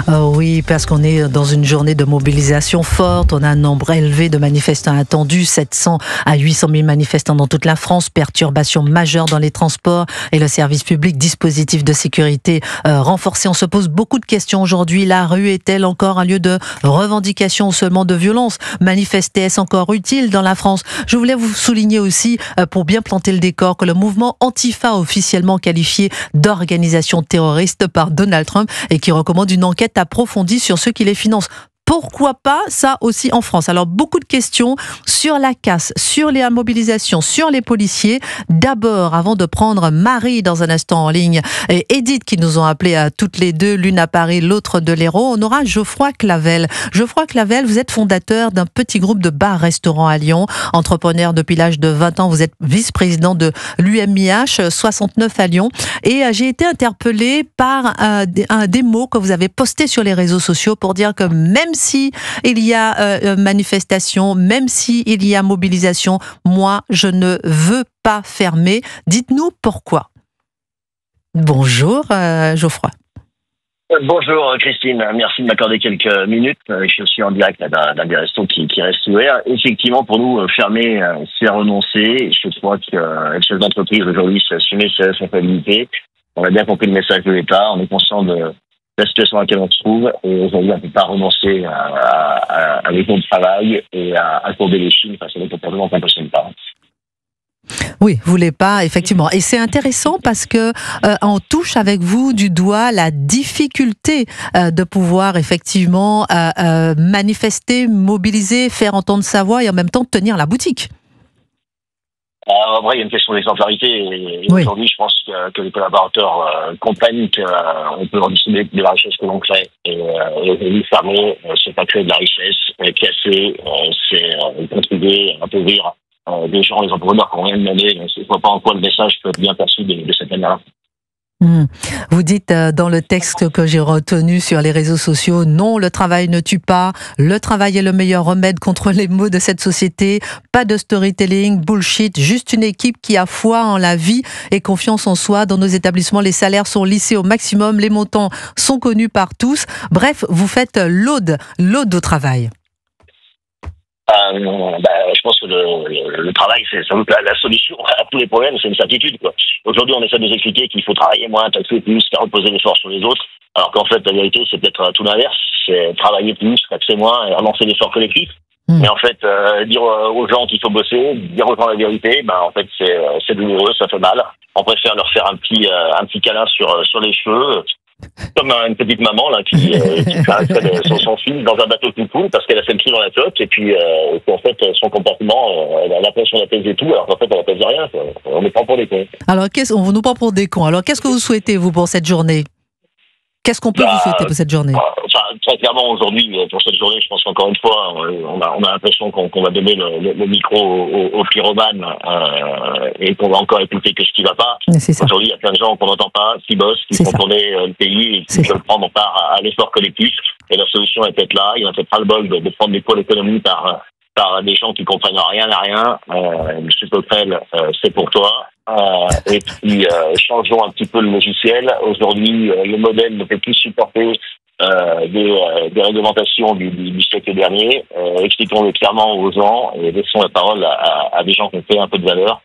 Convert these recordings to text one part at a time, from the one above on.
Oui, parce qu'on est dans une journée de mobilisation forte. On a un nombre élevé de manifestants attendus, 700 à 800 000 manifestants dans toute la France, perturbations majeures dans les transports et le service public, dispositif de sécurité renforcé. On se pose beaucoup de questions aujourd'hui. La rue est-elle encore un lieu de revendication ou seulement de violence? Manifester, est-ce encore utile dans la France? Je voulais vous souligner aussi, pour bien planter le décor, que le mouvement Antifa, officiellement qualifié d'organisation terroriste par Donald Trump, et qui recommande une enquête approfondie sur ceux qui les financent. Pourquoi pas ça aussi en France? Alors, beaucoup de questions sur la casse, sur les mobilisations, sur les policiers. D'abord, avant de prendre Marie dans un instant en ligne, et Edith qui nous ont appelé à toutes les deux, l'une à Paris, l'autre de l'Hérault, on aura Geoffroy Clavel. Geoffroy Clavel, vous êtes fondateur d'un petit groupe de bars-restaurants à Lyon, entrepreneur depuis l'âge de 20 ans, vous êtes vice-président de l'UMIH 69 à Lyon, et j'ai été interpellée par des mots que vous avez postés sur les réseaux sociaux pour dire que même si il y a manifestation, même si il y a mobilisation, moi, je ne veux pas fermer. Dites-nous pourquoi. Bonjour, Geoffroy. Bonjour Christine, merci de m'accorder quelques minutes. Je suis aussi en direct d'un des restos qui reste ouvert. Effectivement, pour nous, fermer, c'est renoncer. Je crois que chef d'entreprise aujourd'hui, c'est assumer ses responsabilités. On a bien compris le message de l'État, on est conscient de la situation dans laquelle on se trouve, et aujourd'hui on ne peut pas renoncer à l'effort de travail et à courber les chines face à des comportements qu'on ne possède pas. Oui, vous voulez pas, effectivement. Et c'est intéressant parce que on touche avec vous du doigt la difficulté de pouvoir effectivement manifester, mobiliser, faire entendre sa voix et en même temps tenir la boutique. Alors, après, il y a une question d'exemplarité et oui. Aujourd'hui, je pense que les collaborateurs comprennent qu'on peut redistribuer de la richesse que l'on crée. Et aujourd'hui, fermer, c'est pas créer de la richesse, casser, c'est contribuer à appauvrir des gens, les entrepreneurs qui n'ont rien demandé. Donc, je ne vois pas en quoi le message peut être bien perçu de cette manière-là. Vous dites dans le texte que j'ai retenu sur les réseaux sociaux, non, le travail ne tue pas, le travail est le meilleur remède contre les maux de cette société, pas de storytelling, bullshit, juste une équipe qui a foi en la vie et confiance en soi. Dans nos établissements, les salaires sont lissés au maximum, les montants sont connus par tous. Bref, vous faites l'ode au travail. Je pense que le travail, c'est sans doute la solution à tous les problèmes, c'est une certitude, quoi. Aujourd'hui, on essaie de nous expliquer qu'il faut travailler moins, taxer plus, faire reposer l'effort sur les autres, alors qu'en fait, la vérité, c'est peut-être tout l'inverse, c'est travailler plus, taxer moins, et relancer l'effort collectif. Mais en fait, dire aux gens qu'il faut bosser, dire aux gens la vérité, en fait, c'est douloureux, ça fait mal. On préfère leur faire un petit câlin sur les cheveux, comme une petite maman là qui fait son fils dans un bateau tout cool parce qu'elle a fait le pied dans la coque et puis en fait son comportement, elle a l'impression d'apaiser tout alors qu'en fait elle n'apaise rien, quoi. On ne prend pour des cons. Alors on nous prend pour des cons. Alors qu'est-ce que vous souhaitez vous pour cette journée? Qu'est-ce qu'on peut vous souhaiter pour cette journée? Très clairement, aujourd'hui, pour cette journée, je pense qu'encore une fois, on a l'impression qu'on va donner le micro au pyromane et qu'on va encore écouter que ce qui ne va pas. Aujourd'hui, il y a plein de gens qu'on n'entend pas, qui bossent, qui font tourner le pays et qui veulent prendre part à l'effort collectif. Et la solution est peut-être là. Il y a peut-être pas le bol de prendre des poids d'économie par des gens qui comprennent rien à rien. Monsieur Coquerel, c'est pour toi. Et puis, changeons un petit peu le logiciel. Aujourd'hui, le modèle ne peut plus supporter des réglementations du siècle dernier. Expliquons-le clairement aux gens et laissons la parole à des gens qui ont fait un peu de valeur,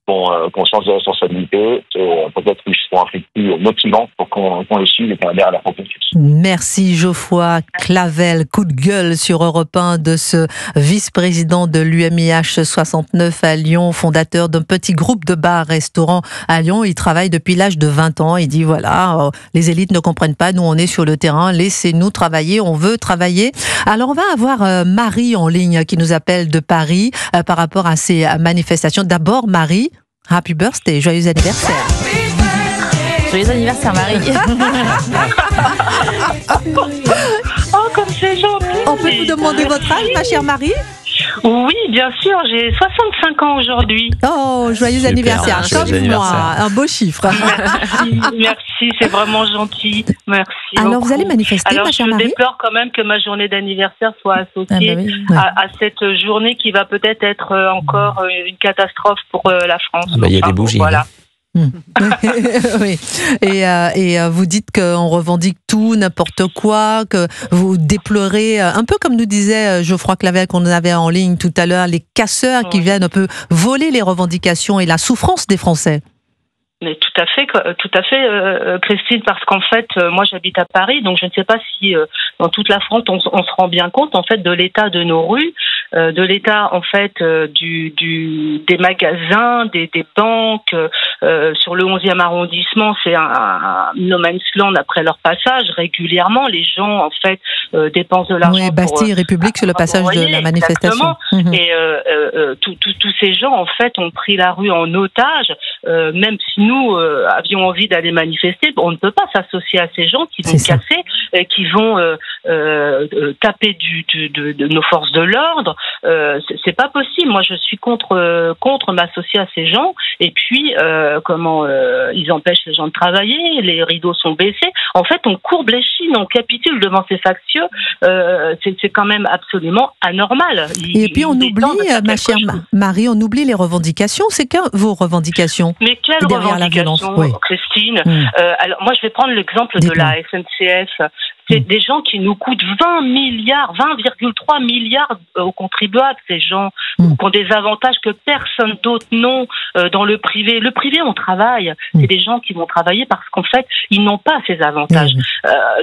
qu'on change de responsabilité et peut-être qu'ils seront un peu plus motivants pour qu'on les suive et qu'on adhère à la proposition. Merci Geoffroy Clavel, coup de gueule sur Europe 1 de ce vice-président de l'UMIH 69 à Lyon, fondateur d'un petit groupe de bars-restaurants à Lyon. Il travaille depuis l'âge de 20 ans. Il dit voilà, les élites ne comprennent pas, nous on est sur le terrain, laissez-nous travailler, on veut travailler. Alors on va avoir Marie en ligne qui nous appelle de Paris par rapport à ces manifestations. D'abord Marie, happy birthday, joyeux anniversaire. Joyeux anniversaire Marie. Oh, comme c'est gentil. On peut vous demander votre âge, ma chère Marie? Oui, bien sûr, j'ai 65 ans aujourd'hui. Oh, joyeux anniversaire. Comme moi, un beau chiffre. Merci, c'est vraiment gentil. Merci. Alors, beaucoup. Vous allez manifester, ma chère Marie? Je déplore quand même que ma journée d'anniversaire soit associée à cette journée qui va peut-être être encore une catastrophe pour la France. Il y a des bougies. Voilà. Oui. Et vous dites qu'on revendique tout, n'importe quoi, que vous déplorez, un peu comme nous disait Geoffroy Clavel qu'on avait en ligne tout à l'heure, les casseurs qui viennent un peu voler les revendications et la souffrance des Français. Mais tout à fait, Christine, parce qu'en fait, moi j'habite à Paris, donc je ne sais pas si dans toute la France on se rend bien compte en fait de l'état de nos rues, de l'état en fait des magasins, des banques. Sur le 11e arrondissement, c'est un no man's land après leur passage. Régulièrement, les gens en fait dépensent de l'argent. Oui, Bastille République sur le passage de la manifestation. Et tous ces gens en fait ont pris la rue en otage, même si nous avions envie d'aller manifester, on ne peut pas s'associer à ces gens qui vont casser, qui vont taper de nos forces de l'ordre. C'est pas possible. Moi, je suis contre m'associer à ces gens. Et puis, ils empêchent les gens de travailler. Les rideaux sont baissés. En fait, on courbe les chines, on capitule devant ces factieux. C'est quand même absolument anormal. Et puis on oublie, ma chère Marie, on oublie les revendications. C'est que vos revendications. Mais quelles revendications, Christine? Alors moi, je vais prendre l'exemple de la SNCF. C'est des gens qui nous coûtent 20,3 milliards aux contribuables, ces gens qui ont des avantages que personne d'autre n'ont dans le privé. Le privé, on travaille. C'est des gens qui vont travailler parce qu'en fait, ils n'ont pas ces avantages.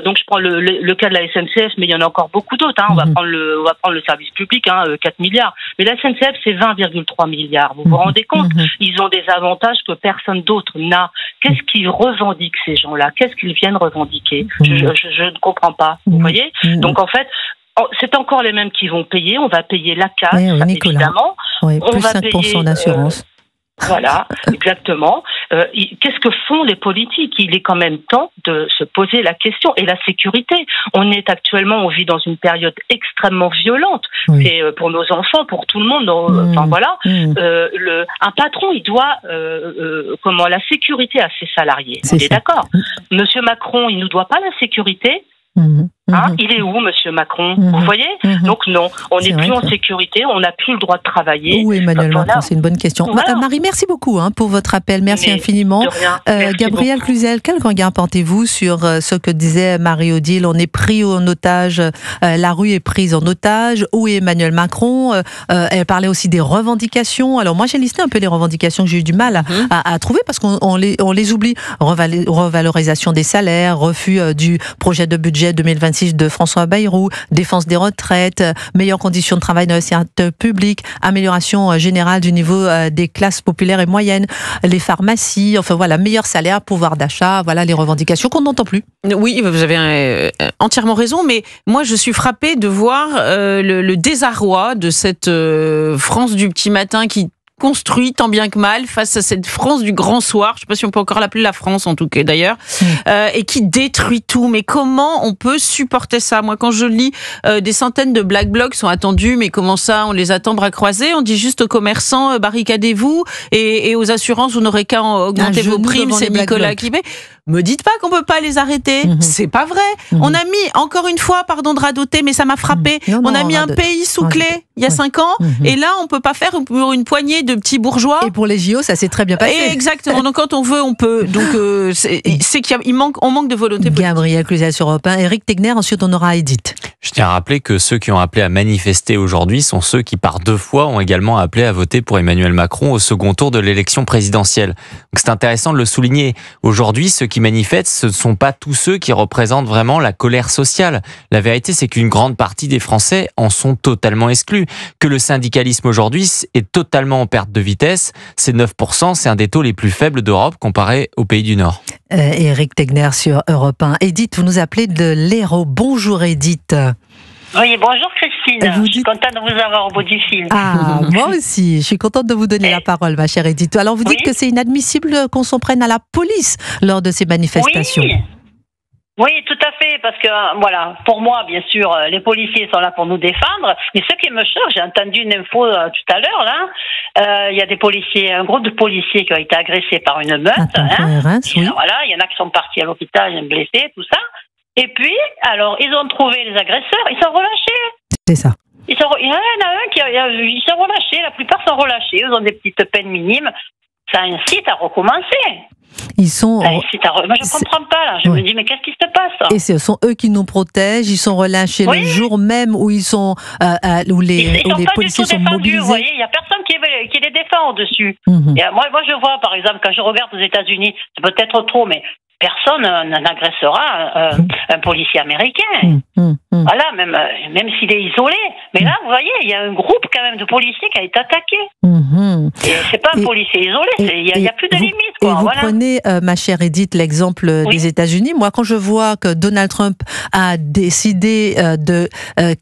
Donc je prends le cas de la SNCF, mais il y en a encore beaucoup d'autres. On va prendre le service public, 4 milliards. Mais la SNCF, c'est 20,3 milliards. Vous vous rendez compte? Ils ont des avantages que personne d'autre n'a. Qu'est-ce qu'ils revendiquent, ces gens-là? Qu'est-ce qu'ils viennent revendiquer? Je ne comprends pas. Vous voyez? Donc en fait, c'est encore les mêmes qui vont payer. On va payer la casse, évidemment. Oui, plus 5% d'assurance. Voilà, exactement. Qu'est-ce que font les politiques? Il est quand même temps de se poser la question. Et la sécurité, on vit dans une période extrêmement violente. C'est pour nos enfants, pour tout le monde. Un patron, il doit la sécurité à ses salariés. On est d'accord. Monsieur Macron, il nous doit pas la sécurité. Il est où, Monsieur Macron? Vous voyez? Donc non, on n'est plus en sécurité, on n'a plus le droit de travailler. Oui, Emmanuel Macron, c'est une bonne question. Marie, merci beaucoup pour votre appel, merci infiniment. Gabriel Cluzel, quel regard portez-vous sur ce que disait Marie-Odile? On est pris en otage, la rue est prise en otage. Où est Emmanuel Macron? Elle parlait aussi des revendications. Alors moi, j'ai listé un peu les revendications que j'ai eu du mal à trouver parce qu'on les oublie. Revalorisation des salaires, refus du projet de budget 2026 de François Bayrou, défense des retraites, meilleures conditions de travail dans le secteur public, amélioration générale du niveau des classes populaires et moyennes, les pharmacies, meilleur salaire, pouvoir d'achat, voilà les revendications qu'on n'entend plus. Oui, vous avez entièrement raison, mais moi je suis frappée de voir le désarroi de cette France du petit matin qui construit tant bien que mal face à cette France du grand soir, je ne sais pas si on peut encore l'appeler la France en tout cas d'ailleurs, et qui détruit tout. Mais comment on peut supporter ça? Moi quand je lis des centaines de black blocs sont attendus, mais comment ça on les attend bras croisés? On dit juste aux commerçants barricadez-vous et aux assurances vous n'aurez qu'à augmenter vos primes, c'est Nicolas Clivet. Me dites pas qu'on peut pas les arrêter, c'est pas vrai. On a mis, encore une fois, pardon de radoter, mais ça m'a frappé, on a mis un pays sous clé il y a 5 ans, et là on peut pas faire pour une poignée de petits bourgeois. Et pour les JO, ça s'est très bien passé. Et exactement, donc quand on veut, on peut. Donc c'est qu'on manque de volonté politique. Gabriel Cluzel sur Europe 1, Éric Tegner, ensuite on aura Edith. Je tiens à rappeler que ceux qui ont appelé à manifester aujourd'hui sont ceux qui par 2 fois ont également appelé à voter pour Emmanuel Macron au second tour de l'élection présidentielle. Donc c'est intéressant de le souligner. Aujourd'hui, ceux qui manifestent, ce ne sont pas tous ceux qui représentent vraiment la colère sociale. La vérité, c'est qu'une grande partie des Français en sont totalement exclus. Que le syndicalisme aujourd'hui est totalement en perte de vitesse. C'est 9%, c'est un des taux les plus faibles d'Europe comparé aux pays du Nord. Éric Tegner sur Europe 1. Edith, vous nous appelez de l'Hérault. Bonjour Edith. Oui, bonjour Christine. Je suis contente de vous avoir au bout du fil. Ah, moi aussi. Je suis contente de vous donner la parole, ma chère Edith. Alors, vous dites que c'est inadmissible qu'on s'en prenne à la police lors de ces manifestations. Oui, tout à fait, parce que, pour moi, bien sûr, les policiers sont là pour nous défendre, mais ce qui me choque, j'ai entendu une info tout à l'heure, là, il y a des policiers, un groupe de policiers qui ont été agressés par une meute, il y en a qui sont partis à l'hôpital, il y en a blessés, tout ça, et puis, alors, ils ont trouvé les agresseurs, ils sont relâchés. C'est ça. Il y en a un ils sont relâchés, la plupart sont relâchés, ils ont des petites peines minimes. ça incite à recommencer. Ils sont. Moi, je comprends pas, là. Je me dis, mais qu'est-ce qui se passe? Et ce sont eux qui nous protègent. Ils sont relâchés le jour même où ils sont, où les policiers sont mobilisés. Vous voyez, il y a personne qui les défend au-dessus. Et moi, je vois, par exemple, quand je regarde aux États-Unis, c'est peut-être trop, mais personne n'agressera un policier américain. Voilà, même s'il est isolé. Mais là, vous voyez, il y a un groupe quand même de policiers qui a été attaqué. Et c'est pas un policier isolé, il n'y a plus de limite. Et vous prenez, ma chère Edith, l'exemple des États-Unis. Moi, quand je vois que Donald Trump a décidé de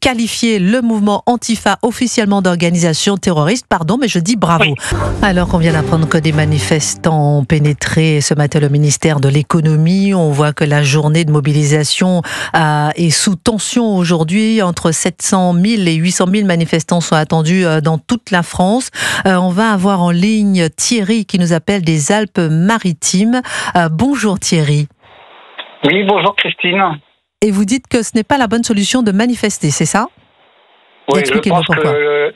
qualifier le mouvement Antifa officiellement d'organisation terroriste, pardon, mais je dis bravo. Alors qu'on vient d'apprendre que des manifestants ont pénétré ce matin le ministère de l'Économie, on voit que la journée de mobilisation est sous tension aujourd'hui. Entre 700 000 et 800 000 manifestants sont attendus dans toute la France. On va avoir en ligne Thierry qui nous appelle des Alpes-Maritimes. Bonjour Thierry. Oui, bonjour Christine. Et vous dites que ce n'est pas la bonne solution de manifester, c'est ça? Oui, je pense que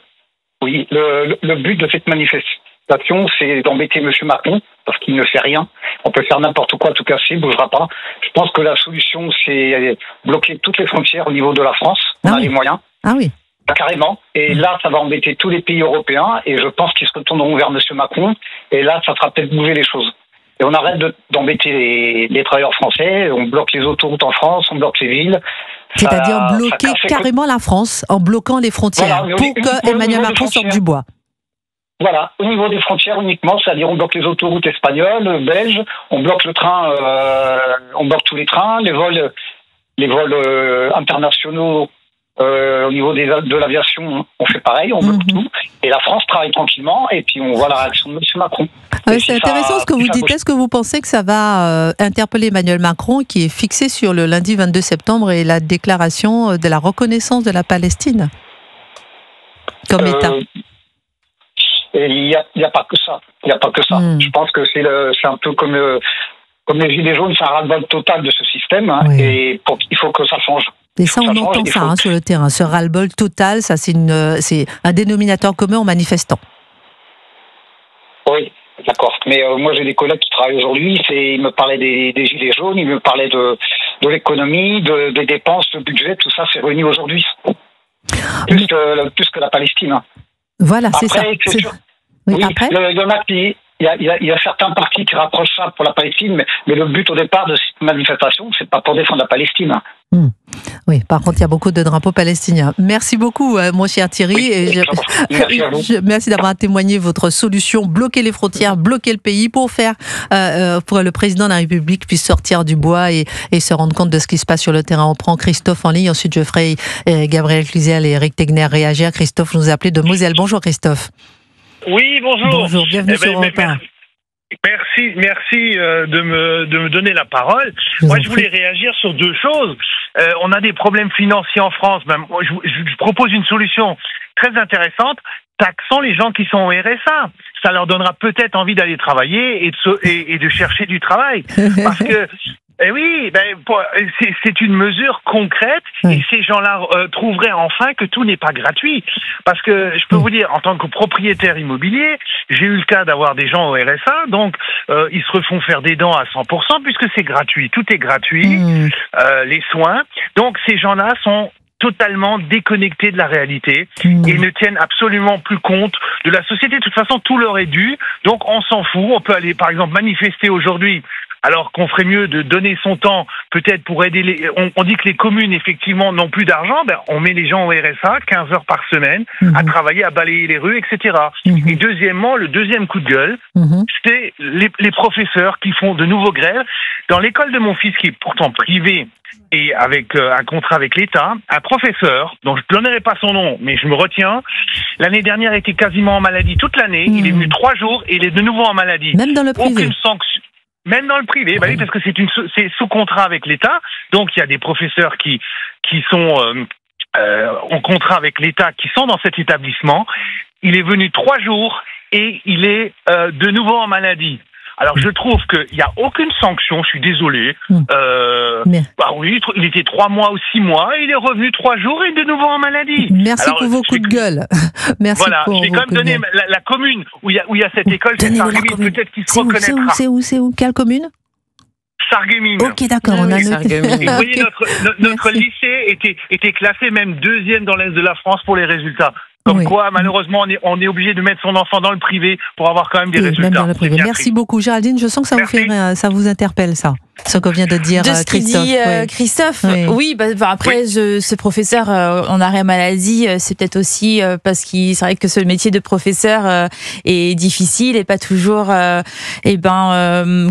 le but de cette manifestation, c'est d'embêter M. Macron, parce qu'il ne fait rien. On peut faire n'importe quoi, tout casser, il ne bougera pas. Je pense que la solution, c'est bloquer toutes les frontières au niveau de la France. On a les moyens. Ah oui. Carrément. Et là, ça va embêter tous les pays européens. Et je pense qu'ils se retourneront vers M. Macron. Et là, ça fera peut-être bouger les choses. Et on arrête d'embêter les travailleurs français. On bloque les autoroutes en France, on bloque les villes. C'est-à-dire bloquer carrément la France en bloquant les frontières pour que Emmanuel Macron sorte du bois. Voilà, au niveau des frontières uniquement, c'est-à-dire on bloque les autoroutes espagnoles, belges, on bloque le train, on bloque tous les trains, les vols internationaux. Au niveau de l'aviation, on fait pareil, on bloque tout. Et la France travaille tranquillement, et puis on voit la réaction de M. Macron. C'est intéressant ce que vous dites. Est-ce que vous pensez que ça va interpeller Emmanuel Macron, qui est fixé sur le lundi 22 septembre et la déclaration de la reconnaissance de la Palestine comme État? Il n'y a pas que ça. Il n'y a pas que ça. Je pense que c'est un peu comme les Gilets jaunes, c'est un ras-le-bol total de ce système, et il faut que ça change. Et ça, on entend ça sur le terrain, ce ras-le-bol total, ça c'est un dénominateur commun aux manifestants. Oui, d'accord. Mais moi j'ai des collègues qui travaillent aujourd'hui, ils me parlaient des Gilets jaunes, ils me parlaient de l'économie, des dépenses, le budget, tout ça c'est réuni aujourd'hui. Plus que la Palestine. Voilà, c'est ça. Après, il y a certains partis qui rapprochent ça pour la Palestine, mais le but au départ de cette manifestation, c'est pas pour défendre la Palestine. Oui, par contre, il y a beaucoup de drapeaux palestiniens. Merci beaucoup, mon cher Thierry. Merci d'avoir témoigné votre solution, bloquer les frontières, bloquer le pays pour que le président de la République puisse sortir du bois et se rendre compte de ce qui se passe sur le terrain. On prend Christophe en ligne, ensuite je ferai Gabriel Cluzel et Eric Tegner réagir. Christophe nous a appelé de Moselle. Bonjour Christophe. Oui, bonjour. Bonjour, bienvenue sur Europe 1. Merci de me donner la parole. Moi, je voulais réagir sur deux choses. On a des problèmes financiers en France. Je propose une solution très intéressante. Taxons les gens qui sont au RSA. Ça leur donnera peut-être envie d'aller travailler et de chercher du travail. Parce que c'est une mesure concrète et ces gens-là trouveraient enfin que tout n'est pas gratuit. Parce que je peux vous dire, en tant que propriétaire immobilier, j'ai eu le cas d'avoir des gens au RSA, donc ils se refont faire des dents à 100% puisque c'est gratuit. Tout est gratuit, les soins. Donc ces gens-là sont totalement déconnectés de la réalité et ne tiennent absolument plus compte de la société. De toute façon, tout leur est dû, donc on s'en fout. On peut aller, par exemple, manifester aujourd'hui, alors qu'on ferait mieux de donner son temps peut-être pour aider on dit que les communes, effectivement, n'ont plus d'argent. On met les gens au RSA 15 heures par semaine à travailler, à balayer les rues, etc. Et deuxièmement, le deuxième coup de gueule, c'est les professeurs qui font de nouveaux grèves. Dans l'école de mon fils, qui est pourtant privée, et avec un contrat avec l'État, un professeur, dont je ne donnerai pas son nom, mais je me retiens, l'année dernière était quasiment en maladie toute l'année, il est venu 3 jours et il est de nouveau en maladie. Même dans le privé. Aucune sanction. Même dans le privé, oui, parce que c'est sous contrat avec l'État, donc il y a des professeurs qui sont en contrat avec l'État, qui sont dans cet établissement. Il est venu 3 jours et il est de nouveau en maladie. Alors je trouve qu'il n'y a aucune sanction, je suis désolé. Bah oui, il était 3 mois ou 6 mois, et il est revenu 3 jours et de nouveau en maladie. Merci pour vos coups de gueule. Merci voilà, je vais quand même donner la commune où il y a cette école, c'est Sarreguemines, peut-être qu'il se reconnaîtra. C'est où? Quelle commune? Sarreguemines. Ok, d'accord, on a noté. Vous voyez, notre lycée était classé même 2e dans l'Est de la France pour les résultats. Comme quoi, malheureusement, on est obligé de mettre son enfant dans le privé pour avoir quand même des résultats. Même dans le privé. Merci beaucoup, Géraldine. Je sens que ça vous interpelle, ça. Ce qu'on vient de dire, Christophe. Christophe, oui, après, ce professeur en arrêt maladie, c'est peut-être aussi parce que c'est vrai que ce métier de professeur est difficile et pas toujours,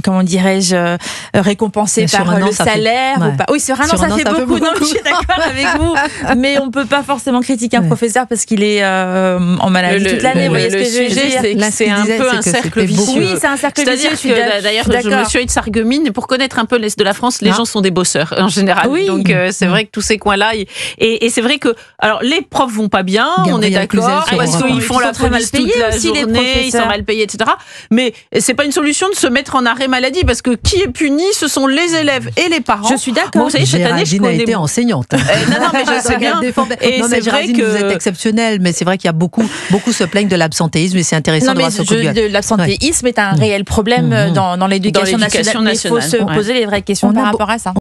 comment dirais-je, récompensé par le salaire. Oui, sur un an, ça fait beaucoup. Non, je suis d'accord avec vous, mais on peut pas forcément critiquer un professeur parce qu'il est en maladie toute l'année. Vous voyez ce que je veux dire? C'est un peu un cercle vicieux. Oui, c'est un cercle vicieux. C'est-à-dire que d'ailleurs, je me suis allée de Sarreguemines pour connaître un peu l'Est de la France. Les gens sont des bosseurs en général. Oui. Donc c'est vrai que tous ces coins-là, et c'est vrai que alors les profs vont pas bien, on est d'accord, parce qu'ils font la police toute la journée, ils sont mal payés, etc. Mais c'est pas une solution de se mettre en arrêt maladie, parce que qui est puni, ce sont les élèves et les parents. Je suis d'accord. Vous savez, cette année, je connais été enseignante. Non, mais je sais bien. Et c'est vrai que vous êtes exceptionnelle, mais c'est vrai qu'il y a beaucoup se plaignent de l'absentéisme, et c'est intéressant de voir ce coup de gueule. L'absentéisme est un réel problème dans l'éducation nationale. Il faut se poser les vraies questions par rapport à ça.